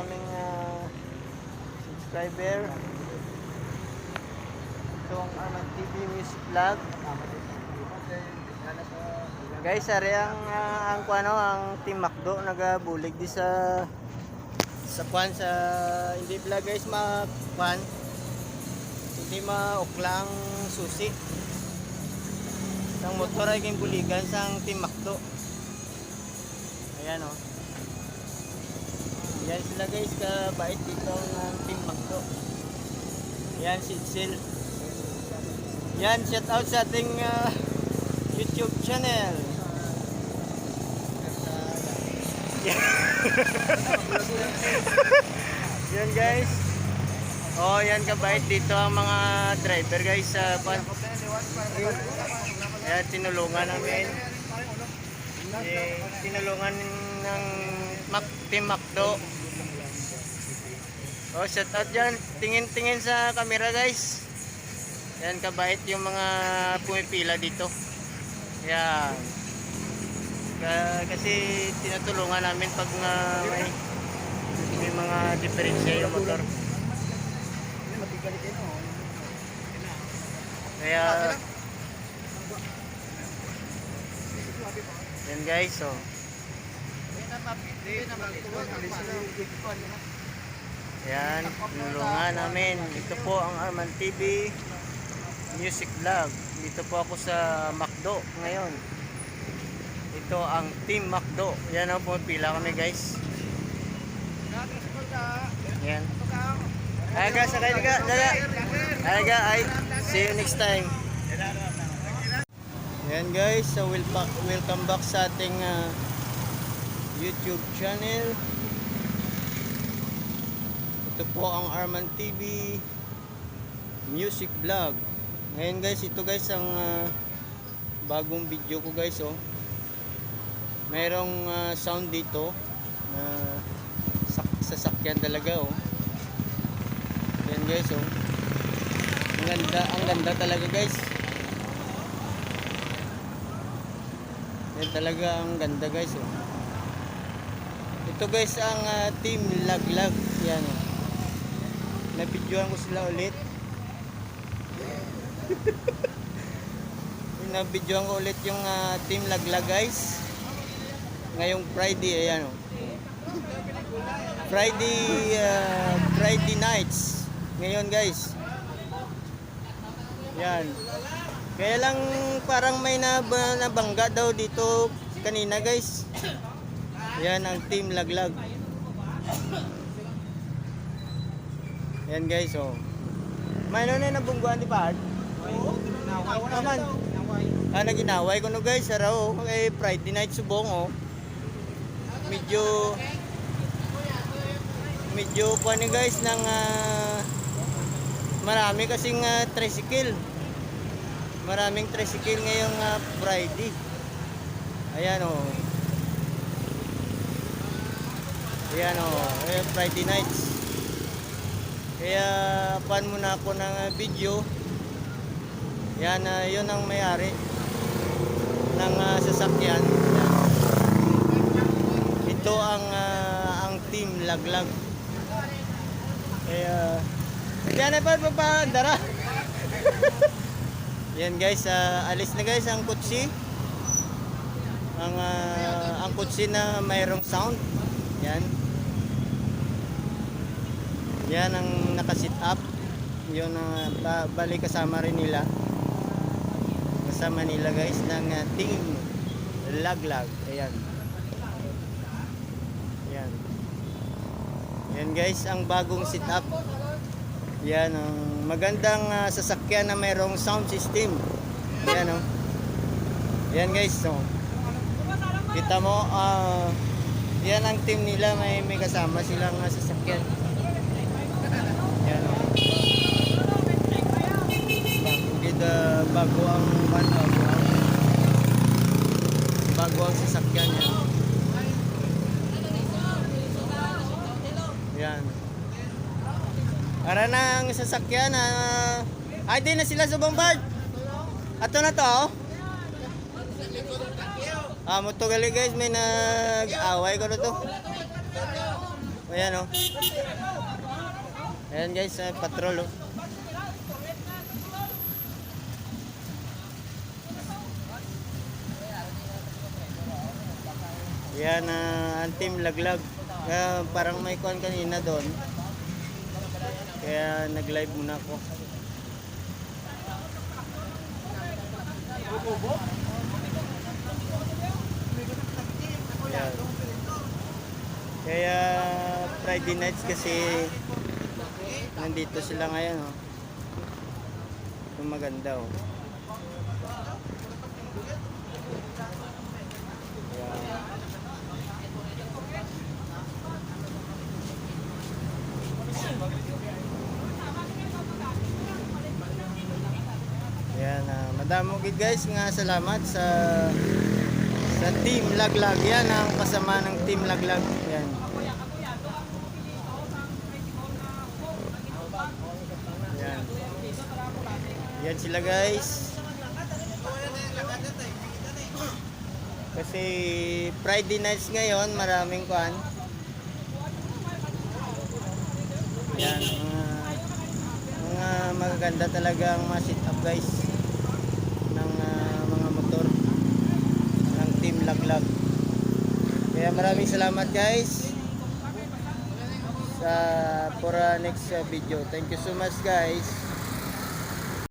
aming subscriber. Ito ang Arman TV Music Vlog. Guys, ari ang kuano ang Team Macdo nagabulig di sa kwan sa hindi vlog guys kwan hindi mauklang susi. Ang motor ay ging buligan sang Team Macdo. Ayan oh. Yan sila guys, kabait dito ng Team Macdo. Yan si Itzel. Yan, shout out sa ating YouTube channel. Yan guys. Oh, yan kabait dito ang mga driver guys sa yan, tinulungan namin. Tinulungan ng Team Macdo. Oh, shout out dyan. Tingin-tingin sa camera guys. Yan, kabait yung mga pumipila dito. Yan. Kasi tinutulungan namin pag may mga diferensya yung motor. Kaya yan guys, so yan, tinulungan namin. Ito po ang Arman TV Music Vlog. Dito po ako sa Macdo ngayon. Ito ang Team Macdo. Yan ang pumipila kami guys. Yan. Aga, sakay ka. Aga, ay. See you next time. Yan guys, so welcome back sa ating YouTube channel. Ito po ang Arman TV Music Vlog. Ngayon guys, ito guys ang bagong video ko guys oh. Mayroong sound dito na sasakyan talaga oh. Yan guys oh. Ang ganda talaga guys. Yan talaga ang ganda guys oh. Ito guys ang Team Laglag. Yan oh. Nabidyohan ko sila ulit. Nabidyohan ko ulit yung Team Laglag guys. Ngayong Friday, ayan oh. Friday nights. Ngayon guys. Yan. Kaya lang parang may nabangga daw dito kanina guys. Yan ang Team Laglag. Yan guys oh. May na nabungguan di Pard? Oo. Naman. Naginaway ko no guys, araw kay Friday night subong oh. Medyo pa ni guys ng marami kasing tricycle. Maraming tricycle ngayong Friday. Ayan oh. Ayan oh, Friday nights. Kaya pan muna ako ng video. Yan, yun ang may-ari ng sasakyan. Yan. Ito ang Team Laglag. Kaya yan na pa dara. Yan guys, alis na guys ang kutsi. Ang kutsi na mayroong sound. Yan. Yan ang naka-sit up. Yun bali kasama rin nila. Kasama nila guys ng Team Laglag. Ayan. Yan. Yan guys ang bagong sit up. Yan ang magandang sasakyan na mayroong sound system. Yan oh. Yan guys so. Kita mo yan ang team nila, may kasama silang sasakyan. Yan oh. Bago ang sasakyan niya. Yan. Para na ang sasakyan ay di na sila sa bombard. Ato na to oh. Moto gali guys, may nag-away ko na to. Ayan oh. Ayan guys, patrol oh. Yan ang team laglag. Parang may kuhan kanina doon. Kaya nag-live muna ako. Yan. Kaya Friday nights kasi nandito sila ngayon oh. Yung maganda oh. Yan, madamo gid guys nga salamat sa Team Laglag. Yan ang kasama ng Team Laglag. Yan. Yan. Yan sila guys. Kasi Friday nights ngayon, maraming kuan. Yan, mga magaganda talaga ang mga sit up guys ng mga motor ng Team Laglag. Kaya maraming salamat guys sa for next video. Thank you so much guys.